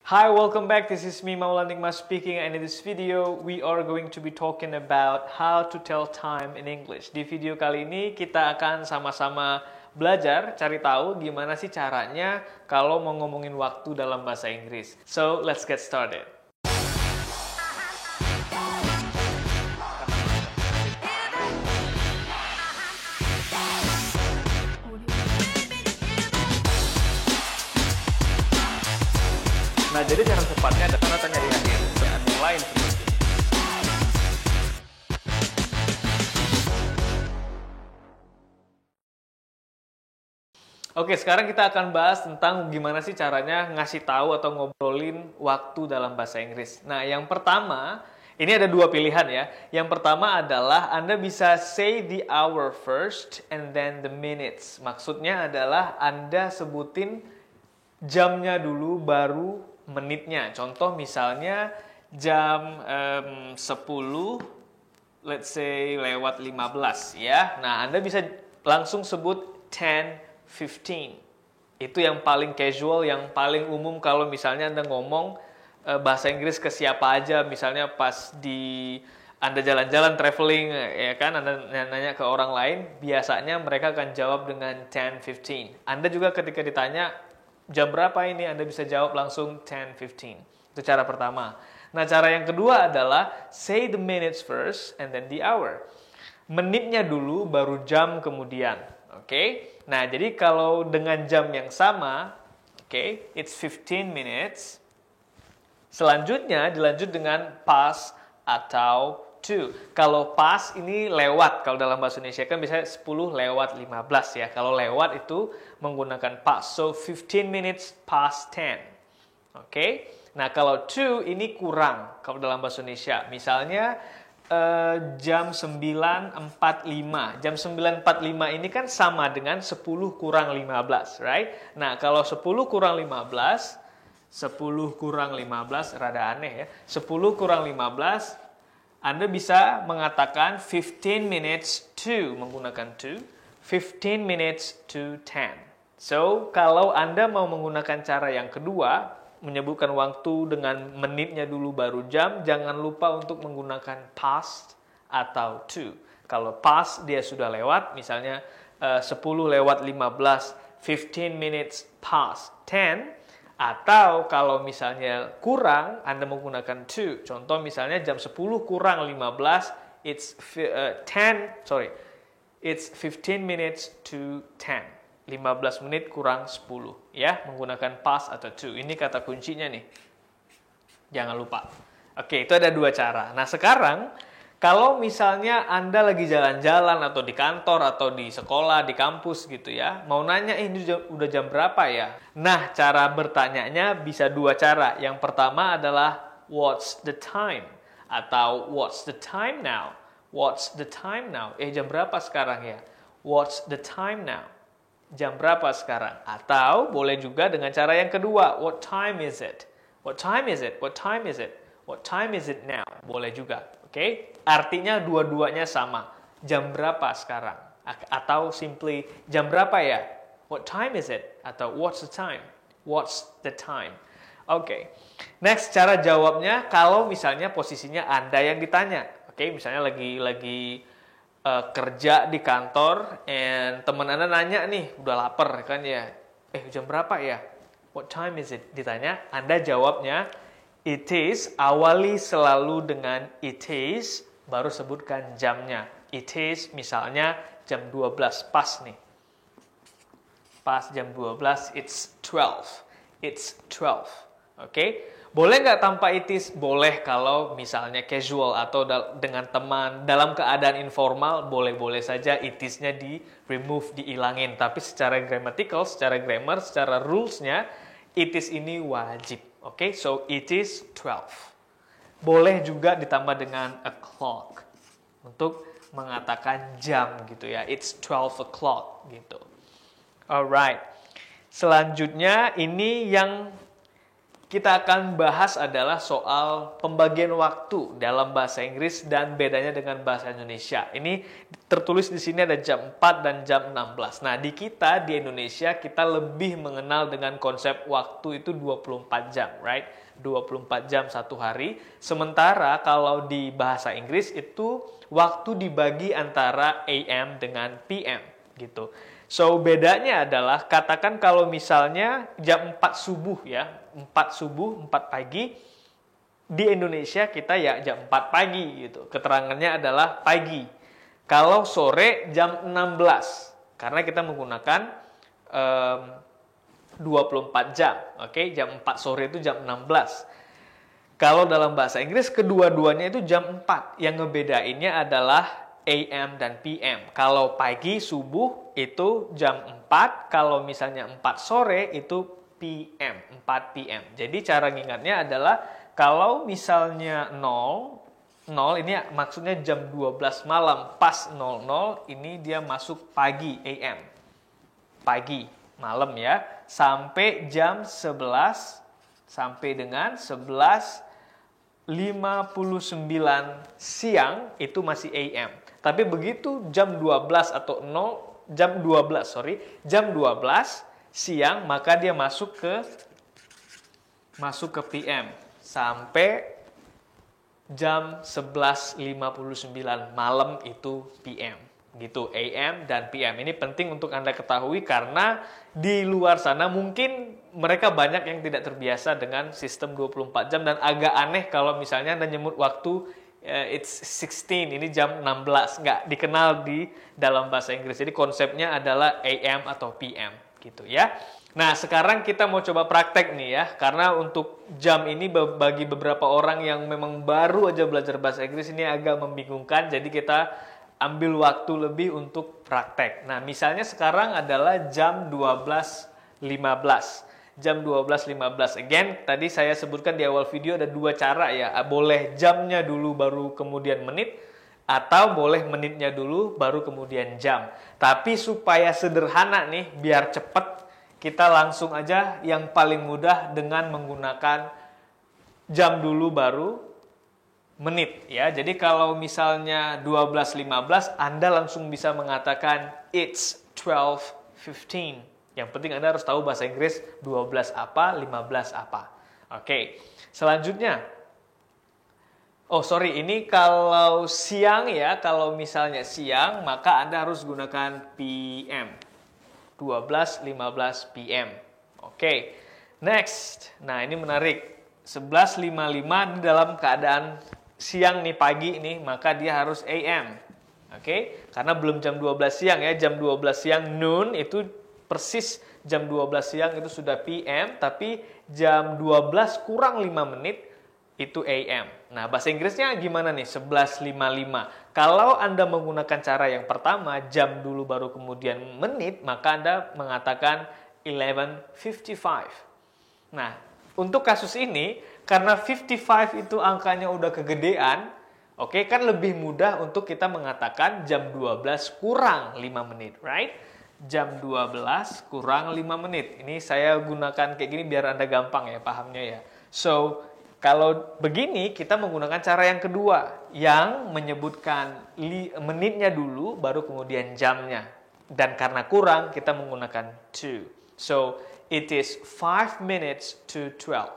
Hi, welcome back. This is me, Maulana Nikmas speaking, and in this video, we are going to be talking about how to tell time in English. Di video kali ini, kita akan sama-sama belajar, cari tahu gimana sih caranya kalau mau ngomongin waktu dalam bahasa Inggris. So, let's get started. Nah, jadi cara cepatnya ada tanda tanya di akhir dan yang lain seperti ini. Oke, sekarang kita akan bahas tentang gimana sih caranya ngasih tahu atau ngobrolin waktu dalam bahasa Inggris. Nah, yang pertama, ini ada dua pilihan ya. Yang pertama adalah Anda bisa say the hour first and then the minutes. Maksudnya adalah Anda sebutin jamnya dulu baru menitnya. Contoh misalnya jam 10, let's say lewat 15 ya. Nah, Anda bisa langsung sebut 10:15. Itu yang paling casual, yang paling umum kalau misalnya Anda ngomong bahasa Inggris ke siapa aja. Misalnya pas Anda jalan-jalan, traveling, ya kan, Anda nanya ke orang lain, biasanya mereka akan jawab dengan 10:15. Anda juga ketika ditanya, jam berapa ini? Anda bisa jawab langsung 10:15. Itu cara pertama. Nah, cara yang kedua adalah say the minutes first and then the hour. Menitnya dulu, baru jam kemudian. Oke? Nah, jadi kalau dengan jam yang sama, oke, it's 15 minutes. Selanjutnya dilanjut dengan past atau to. Kalau past ini lewat, kalau dalam bahasa Indonesia kan biasanya 10 lewat 15 ya. Kalau lewat itu menggunakan past. So 15 minutes past 10. Oke. Nah, kalau to ini kurang kalau dalam bahasa Indonesia. Misalnya jam 9.45. Jam 9.45 ini kan sama dengan 10 kurang 15, right? Nah, kalau 10 kurang 15, 10 kurang 15 rada aneh ya. 10 kurang 15 Anda bisa mengatakan 15 minutes to, menggunakan to, 15 minutes to 10. So, kalau Anda mau menggunakan cara yang kedua, menyebutkan waktu dengan menitnya dulu baru jam, jangan lupa untuk menggunakan past atau to. Kalau past dia sudah lewat, misalnya 10 lewat 15, 15 minutes past 10, atau kalau misalnya kurang, Anda menggunakan to. Contoh misalnya jam 10 kurang 15, it's 15 minutes to 10. 15 menit kurang 10. Ya, menggunakan past atau to. Ini kata kuncinya nih. Jangan lupa. Oke, itu ada dua cara. Nah, sekarang kalau misalnya Anda lagi jalan-jalan atau di kantor atau di sekolah, di kampus gitu ya, mau nanya ini udah jam berapa ya? Nah, cara bertanyanya bisa dua cara. Yang pertama adalah what's the time? Atau what's the time now? What's the time now? Jam berapa sekarang ya? What's the time now? Jam berapa sekarang? Atau boleh juga dengan cara yang kedua, what time is it? What time is it? What time is it? What time is it now? Boleh juga. Oke, artinya dua-duanya sama. Jam berapa sekarang? Atau simply, jam berapa ya? What time is it? Atau what's the time? What's the time? Oke, next cara jawabnya kalau misalnya posisinya Anda yang ditanya. Oke, misalnya lagi kerja di kantor, and teman Anda nanya nih, udah lapar kan ya? Jam berapa ya? What time is it? Ditanya, Anda jawabnya, it is, awali selalu dengan it is, baru sebutkan jamnya. It is, misalnya jam 12, pas nih. Pas jam 12, it's 12. It's 12. Oke? Boleh nggak tanpa it is? Boleh kalau misalnya casual atau dengan teman, dalam keadaan informal, boleh-boleh saja it is-nya di-remove, diilangin. Tapi secara grammatical, secara grammar, secara rules-nya, it is ini wajib. Oke, so it is 12. Boleh juga ditambah dengan o'clock untuk mengatakan jam gitu ya. It's 12 o'clock gitu. Alright. Selanjutnya ini yang kita akan bahas adalah soal pembagian waktu dalam bahasa Inggris dan bedanya dengan bahasa Indonesia. Ini tertulis di sini ada jam 4 dan jam 16. Nah, di kita di Indonesia kita lebih mengenal dengan konsep waktu itu 24 jam, right? 24 jam satu hari. Sementara kalau di bahasa Inggris itu waktu dibagi antara AM dengan PM gitu. So, bedanya adalah katakan kalau misalnya jam 4 subuh ya, 4 subuh, 4 pagi, di Indonesia kita ya jam 4 pagi gitu. Keterangannya adalah pagi. Kalau sore jam 16, karena kita menggunakan 24 jam. Oke, jam 4 sore itu jam 16. Kalau dalam bahasa Inggris kedua-duanya itu jam 4. Yang ngebedainnya adalah AM dan PM. Kalau pagi subuh itu jam 4, kalau misalnya 4 sore itu PM, 4 PM. Jadi cara ngingatnya adalah kalau misalnya 0 ini maksudnya jam 12 malam, pas 00 ini dia masuk pagi AM. Pagi, malam ya, sampai jam 11 sampai dengan 11:59 siang itu masih AM. Tapi begitu jam 12 atau jam 12 siang maka dia masuk ke PM sampai jam 11:59 malam itu PM. Gitu, AM dan PM. Ini penting untuk Anda ketahui karena di luar sana mungkin mereka banyak yang tidak terbiasa dengan sistem 24 jam dan agak aneh kalau misalnya Anda nyebut waktu it's 16, ini jam 16, nggak dikenal di dalam bahasa Inggris. Jadi konsepnya adalah AM atau PM gitu ya. Nah, sekarang kita mau coba praktek nih ya, karena untuk jam ini bagi beberapa orang yang memang baru aja belajar bahasa Inggris ini agak membingungkan, jadi kita ambil waktu lebih untuk praktek. Nah, misalnya sekarang adalah jam 12:15. Jam 12:15. Again, tadi saya sebutkan di awal video ada dua cara ya. Boleh jamnya dulu baru kemudian menit, atau boleh menitnya dulu baru kemudian jam. Tapi supaya sederhana nih, biar cepat, kita langsung aja yang paling mudah dengan menggunakan jam dulu baru menit ya. Jadi kalau misalnya 12:15, Anda langsung bisa mengatakan it's 12:15. Yang penting Anda harus tahu bahasa Inggris 12 apa, 15 apa. Oke, selanjutnya. Ini kalau siang ya, kalau misalnya siang, maka Anda harus gunakan PM. 12:15 PM. Oke, next. Nah, ini menarik. 11:55 dalam keadaan siang nih, pagi nih, maka dia harus AM. Oke, karena belum jam 12 siang ya. Jam 12 siang noon itu persis jam 12 siang itu sudah PM, tapi jam 12 kurang 5 menit itu AM. Nah, bahasa Inggrisnya gimana nih? 11:55. Kalau Anda menggunakan cara yang pertama, jam dulu baru kemudian menit, maka Anda mengatakan 11:55. Nah, untuk kasus ini, karena 55 itu angkanya udah kegedean, oke, kan lebih mudah untuk kita mengatakan jam 12 kurang 5 menit, right? Jam 12 kurang 5 menit. Ini saya gunakan kayak gini biar Anda gampang ya pahamnya ya. So, kalau begini kita menggunakan cara yang kedua yang menyebutkan menitnya dulu baru kemudian jamnya. Dan karena kurang kita menggunakan to. So, it is 5 minutes to 12.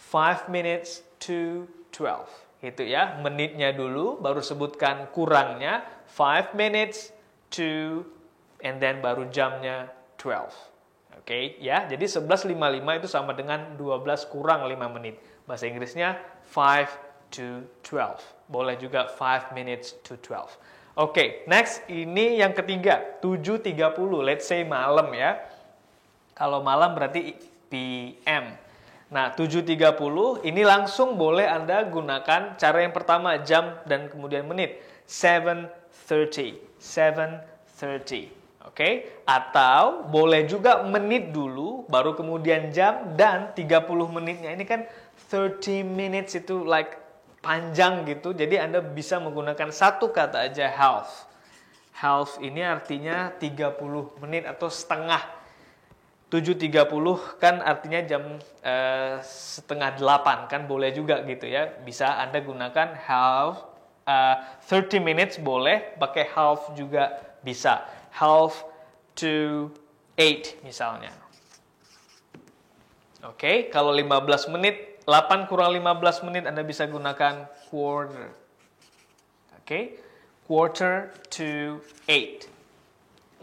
5 minutes to 12. Gitu ya. Menitnya dulu baru sebutkan kurangnya 5 minutes to and then baru jamnya 12. Oke, ya. Jadi 11:55 itu sama dengan 12 kurang 5 menit. Bahasa Inggrisnya 5 to 12. Boleh juga 5 minutes to 12. Oke, next ini yang ketiga, 7:30. Let's say malam ya. Kalau malam berarti PM. Nah, 7:30 ini langsung boleh Anda gunakan cara yang pertama, jam dan kemudian menit. 7:30. 7:30. Oke, atau boleh juga menit dulu, baru kemudian jam, dan 30 menitnya. Ini kan 30 minutes itu like panjang gitu, jadi Anda bisa menggunakan satu kata aja, half. Half ini artinya 30 menit atau setengah. 7.30 kan artinya jam 7:30 kan boleh juga gitu ya. Bisa Anda gunakan half, 30 minutes boleh, pakai half juga bisa. Half to 8 misalnya. Oke, kalau 15 menit, 8 kurang 15 menit Anda bisa gunakan quarter. Oke, quarter to 8.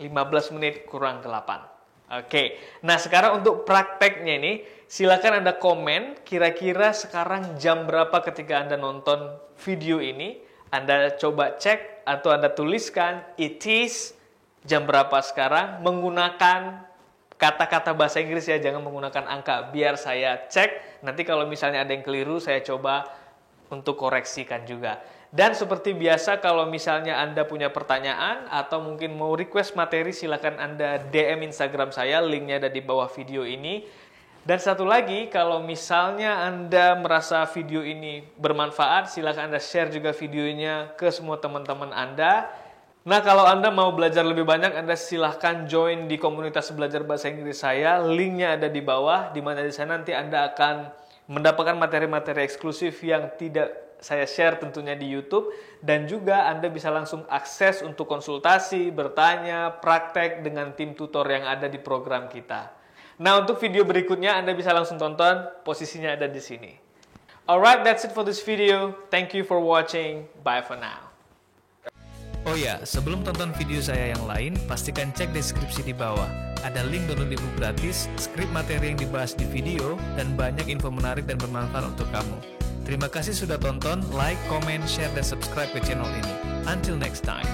15 menit kurang ke 8. Oke, nah sekarang untuk prakteknya ini, silakan Anda komen kira-kira sekarang jam berapa ketika Anda nonton video ini. Anda coba cek atau Anda tuliskan it is jam berapa sekarang menggunakan kata-kata bahasa Inggris ya, jangan menggunakan angka. Biar saya cek, nanti kalau misalnya ada yang keliru saya coba untuk koreksikan juga. Dan seperti biasa kalau misalnya Anda punya pertanyaan atau mungkin mau request materi, silakan Anda DM Instagram saya, linknya ada di bawah video ini. Dan satu lagi, kalau misalnya Anda merasa video ini bermanfaat, silakan Anda share juga videonya ke semua teman-teman Anda. Nah, kalau Anda mau belajar lebih banyak, Anda silahkan join di komunitas belajar bahasa Inggris saya. Linknya ada di bawah, di mana di sana nanti Anda akan mendapatkan materi-materi eksklusif yang tidak saya share tentunya di YouTube, dan juga Anda bisa langsung akses untuk konsultasi, bertanya, praktek dengan tim tutor yang ada di program kita. Nah, untuk video berikutnya Anda bisa langsung tonton, posisinya ada di sini. Alright, that's it for this video. Thank you for watching. Bye for now. Oh ya, sebelum tonton video saya yang lain, pastikan cek deskripsi di bawah. Ada link download ebook gratis, skrip materi yang dibahas di video, dan banyak info menarik dan bermanfaat untuk kamu. Terima kasih sudah tonton, like, comment, share, dan subscribe ke channel ini. Until next time.